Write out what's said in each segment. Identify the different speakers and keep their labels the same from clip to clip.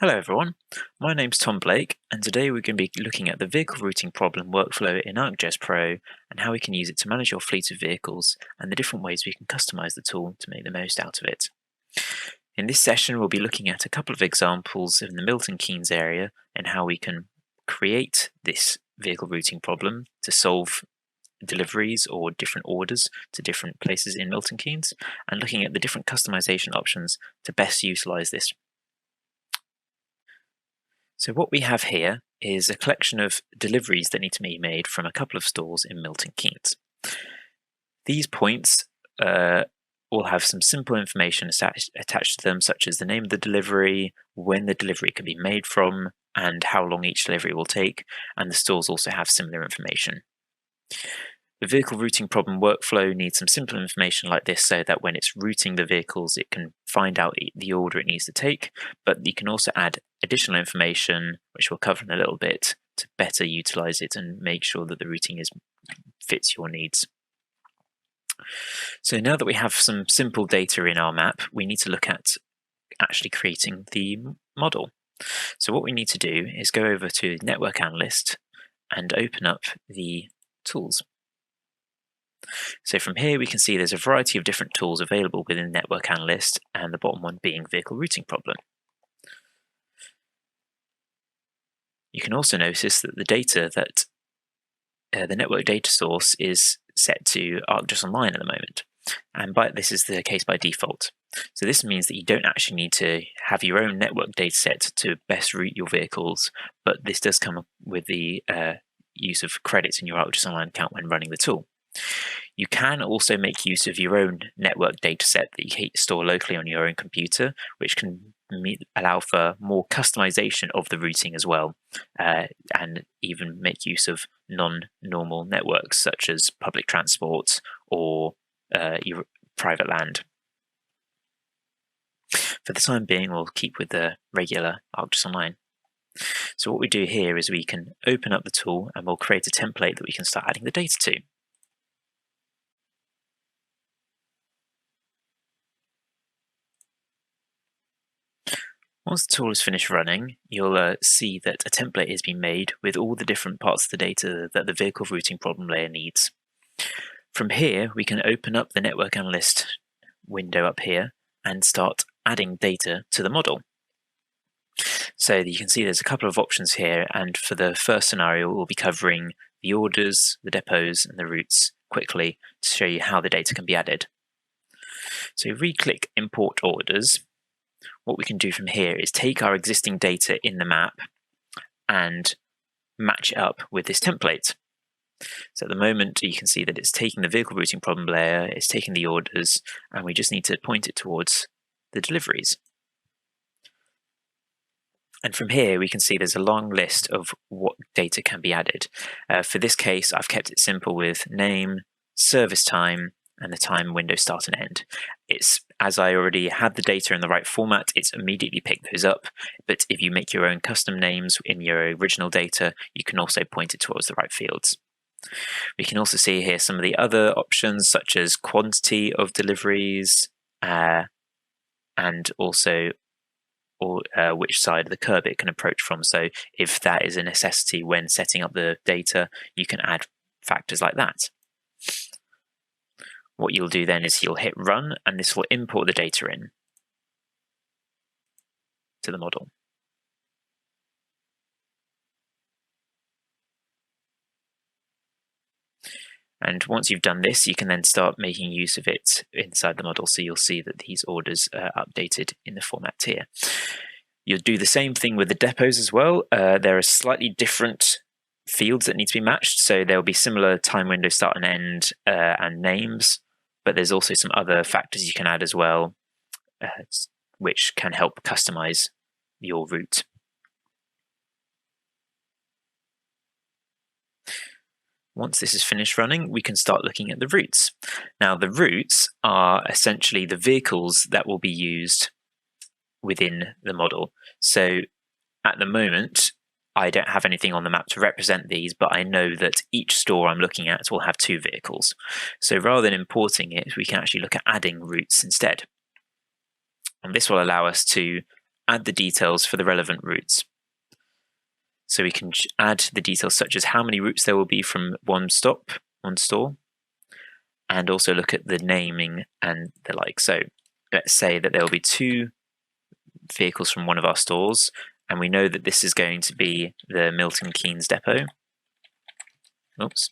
Speaker 1: Hello everyone, my name's Tom Blake, and today we're going to be looking at the vehicle routing problem workflow in ArcGIS Pro and how we can use it to manage your fleet of vehicles and the different ways we can customize the tool to make the most out of it. In this session, we'll be looking at a couple of examples in the Milton Keynes area and how we can create this vehicle routing problem to solve deliveries or different orders to different places in Milton Keynes, and looking at the different customization options to best utilize this. So what we have here is a collection of deliveries that need to be made from a couple of stores in Milton Keynes. These points all have some simple information attached to them, such as the name of the delivery, when the delivery can be made from, and how long each delivery will take, and the stores also have similar information. The vehicle routing problem workflow needs some simple information like this so that when it's routing the vehicles, it can find out the order it needs to take, but you can also add additional information, which we'll cover in a little bit, to better utilize it and make sure that the routing fits your needs. So now that we have some simple data in our map, we need to look at actually creating the model. So what we need to do is go over to Network Analyst and open up the tools. So from here we can see there's a variety of different tools available within Network Analyst, and the bottom one being Vehicle Routing Problem. You can also notice that the data that the network data source is set to ArcGIS Online at the moment, and this is the case by default. So this means that you don't actually need to have your own network data set to best route your vehicles, but this does come with the use of credits in your ArcGIS Online account when running the tool. You can also make use of your own network dataset that you store locally on your own computer, which can allow for more customization of the routing as well, and even make use of non-normal networks such as public transport or your private land. For the time being, we'll keep with the regular ArcGIS Online. So what we do here is we can open up the tool and we'll create a template that we can start adding the data to. Once the tool is finished running, you'll see that a template has been made with all the different parts of the data that the vehicle routing problem layer needs. From here, we can open up the Network Analyst window up here and start adding data to the model. So you can see there's a couple of options here, and for the first scenario, we'll be covering the orders, the depots, and the routes quickly to show you how the data can be added. So if we click Import Orders, what we can do from here is take our existing data in the map and match it up with this template. So at the moment, you can see that it's taking the vehicle routing problem layer, it's taking the orders, and we just need to point it towards the deliveries. And from here, we can see there's a long list of what data can be added. For this case, I've kept it simple with name, service time, and the time window start and end. It's, as I already had the data in the right format, it's immediately picked those up. But if you make your own custom names in your original data, you can also point it towards the right fields. We can also see here some of the other options, such as quantity of deliveries, and also which side of the curve it can approach from. So if that is a necessity when setting up the data, you can add factors like that. What you'll do then is you'll hit run, and this will import the data in to the model. And once you've done this, you can then start making use of it inside the model. So you'll see that these orders are updated in the format here. You'll do the same thing with the depots as well. There are slightly different fields that need to be matched. So there'll be similar time window start and end and names, but there's also some other factors you can add as well, which can help customize your route. Once this is finished running, we can start looking at the routes. Now, the routes are essentially the vehicles that will be used within the model. So at the moment, I don't have anything on the map to represent these, but I know that each store I'm looking at will have 2 vehicles. So rather than importing it, we can actually look at adding routes instead. And this will allow us to add the details for the relevant routes. So we can add the details such as how many routes there will be from one store, and also look at the naming and the like. So let's say that there will be 2 vehicles from one of our stores, and we know that this is going to be the Milton Keynes depot. Oops.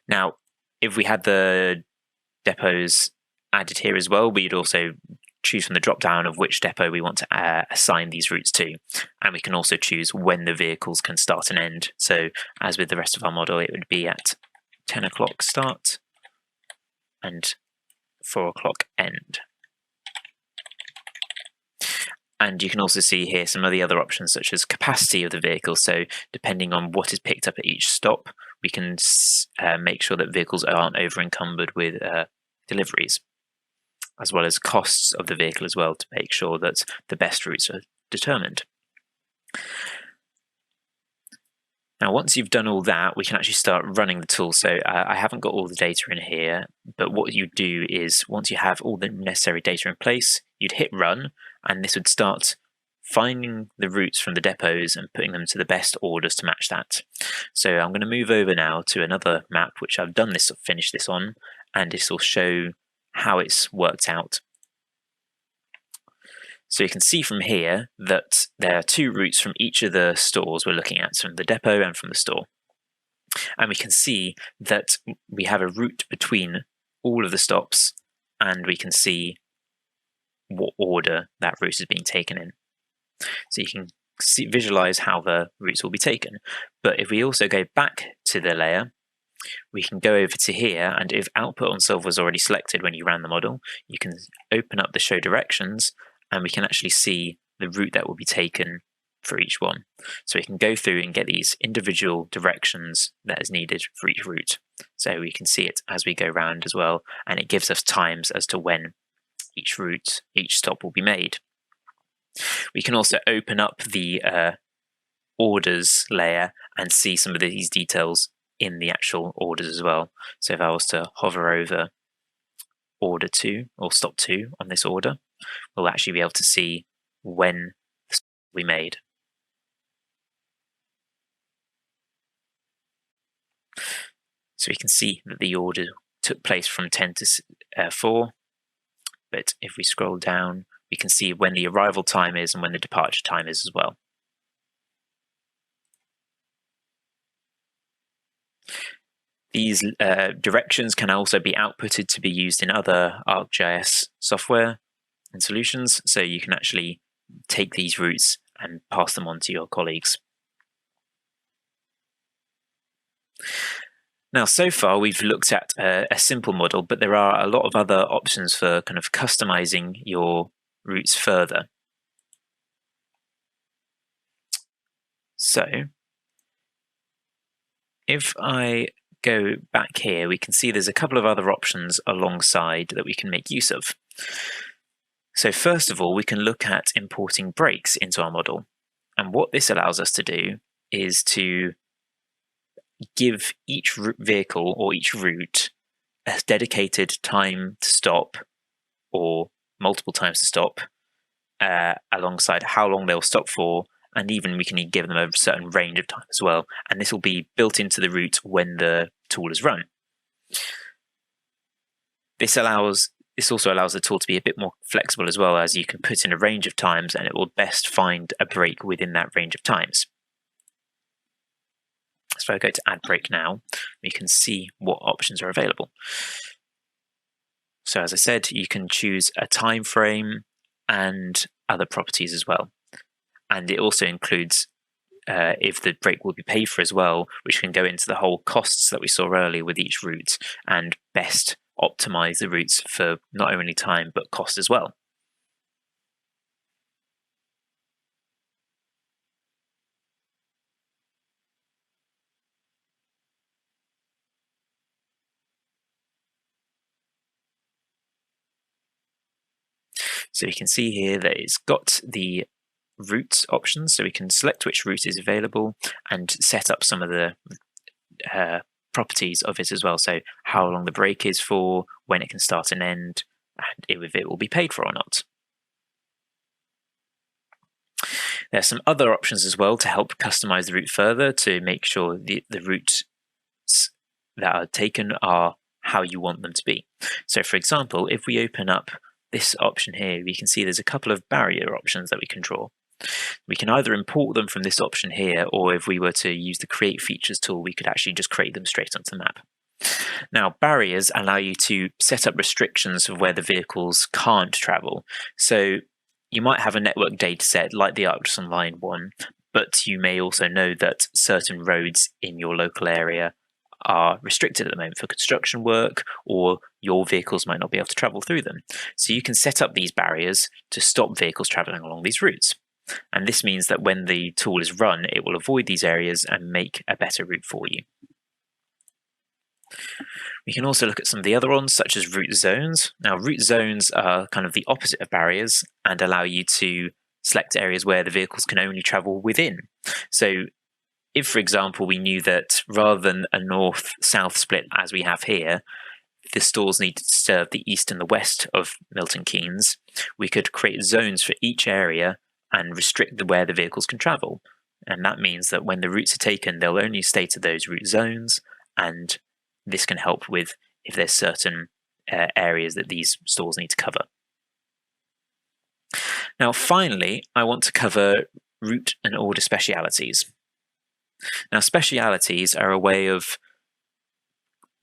Speaker 1: Now, if we had the depots added here as well, we'd also choose from the drop down of which depot we want to assign these routes to, and we can also choose when the vehicles can start and end. So as with the rest of our model, it would be at 10 o'clock start and 4 o'clock end. And you can also see here some of the other options such as capacity of the vehicle. So depending on what is picked up at each stop, we can make sure that vehicles aren't over encumbered with deliveries, as well as costs of the vehicle as well, to make sure that the best routes are determined. Now, once you've done all that, we can actually start running the tool. So I haven't got all the data in here, but what you do is once you have all the necessary data in place, you'd hit run, and this would start finding the routes from the depots and putting them to the best orders to match that. So I'm going to move over now to another map, which I've finished this on, and this will show how it's worked out. So you can see from here that there are 2 routes from each of the stores we're looking at, from the depot and from the store. And we can see that we have a route between all of the stops, and we can see what order that route is being taken in. So you can visualize how the routes will be taken. But if we also go back to the layer, we can go over to here, and if output on solve was already selected when you ran the model, you can open up the show directions, and we can actually see the route that will be taken for each one. So we can go through and get these individual directions that is needed for each route. So we can see it as we go round as well, and it gives us times as to when each route, each stop will be made. We can also open up the orders layer and see some of these details in the actual orders as well. So if I was to hover over order 2 or stop 2 on this order, we'll actually be able to see when the stop will be made. So we can see that the order took place from 10 to 4, but if we scroll down, we can see when the arrival time is and when the departure time is as well. These directions can also be outputted to be used in other ArcGIS software and solutions, so you can actually take these routes and pass them on to your colleagues. Now, so far we've looked at a simple model, but there are a lot of other options for kind of customizing your routes further. So if I go back here, we can see there's a couple of other options alongside that we can make use of. So first of all, we can look at importing breaks into our model. And what this allows us to do is to give each vehicle or each route a dedicated time to stop or multiple times to stop, alongside how long they'll stop for, and even we can give them a certain range of time as well. And this will be built into the route when the tool is run. This also allows the tool to be a bit more flexible as well, as you can put in a range of times and it will best find a break within that range of times. So if I go to add break now, we can see what options are available. So as I said, you can choose a time frame and other properties as well. And it also includes if the break will be paid for as well, which can go into the whole costs that we saw earlier with each route and best optimize the routes for not only time but cost as well. So you can see here that it's got the route options, so we can select which route is available and set up some of the properties of it as well. So how long the break is for, when it can start and end, and if it will be paid for or not. There are some other options as well to help customize the route further to make sure the routes that are taken are how you want them to be. So for example, if we open up this option here, we can see there's a couple of barrier options that we can draw. We can either import them from this option here, or if we were to use the Create Features tool, we could actually just create them straight onto the map. Now, barriers allow you to set up restrictions of where the vehicles can't travel. So you might have a network data set like the ArcGIS Online one, but you may also know that certain roads in your local area are restricted at the moment for construction work, or your vehicles might not be able to travel through them. So you can set up these barriers to stop vehicles traveling along these routes. And this means that when the tool is run, it will avoid these areas and make a better route for you. We can also look at some of the other ones, such as route zones. Now, route zones are kind of the opposite of barriers and allow you to select areas where the vehicles can only travel within. So if, for example, we knew that rather than a north-south split as we have here, the stores needed to serve the east and the west of Milton Keynes, we could create zones for each area and restrict where the vehicles can travel. And that means that when the routes are taken, they'll only stay to those route zones, and this can help with if there's certain areas that these stores need to cover. Now, finally, I want to cover route and order specialities. Now, specialities are a way of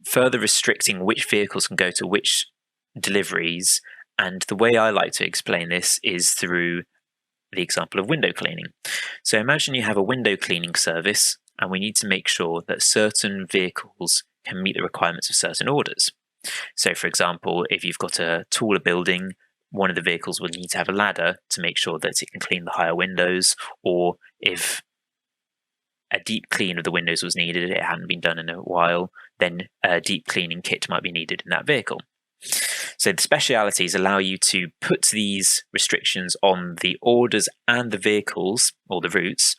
Speaker 1: further restricting which vehicles can go to which deliveries, and the way I like to explain this is through the example of window cleaning. So imagine you have a window cleaning service, and we need to make sure that certain vehicles can meet the requirements of certain orders. So for example, if you've got a taller building, one of the vehicles will need to have a ladder to make sure that it can clean the higher windows, or if a deep clean of the windows was needed, it hadn't been done in a while, then a deep cleaning kit might be needed in that vehicle. So the specialities allow you to put these restrictions on the orders and the vehicles, or the routes,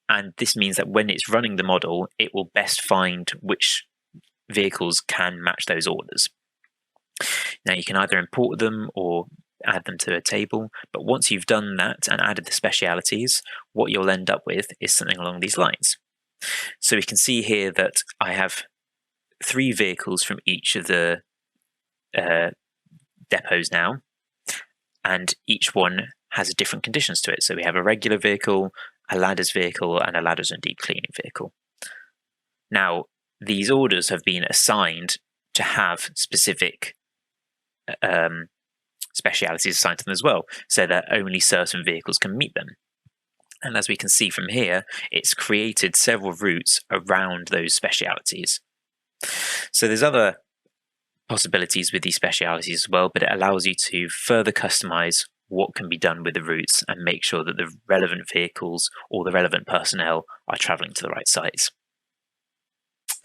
Speaker 1: and this means that when it's running the model, it will best find which vehicles can match those orders. Now you can either import them or add them to a table, but once you've done that and added the specialities, what you'll end up with is something along these lines. So we can see here that I have 3 vehicles from each of the depots now, and each one has different conditions to it. So we have a regular vehicle, a ladders vehicle, and a ladders and deep cleaning vehicle. Now, these orders have been assigned to have specific specialities assigned to them as well, so that only certain vehicles can meet them. And as we can see from here, it's created several routes around those specialities. So there's other possibilities with these specialities as well, but it allows you to further customize what can be done with the routes and make sure that the relevant vehicles or the relevant personnel are traveling to the right sites.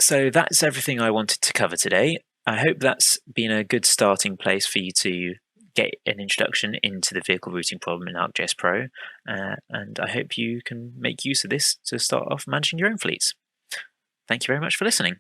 Speaker 1: So that's everything I wanted to cover today. I hope that's been a good starting place for you to get an introduction into the vehicle routing problem in ArcGIS Pro, and I hope you can make use of this to start off managing your own fleets. Thank you very much for listening.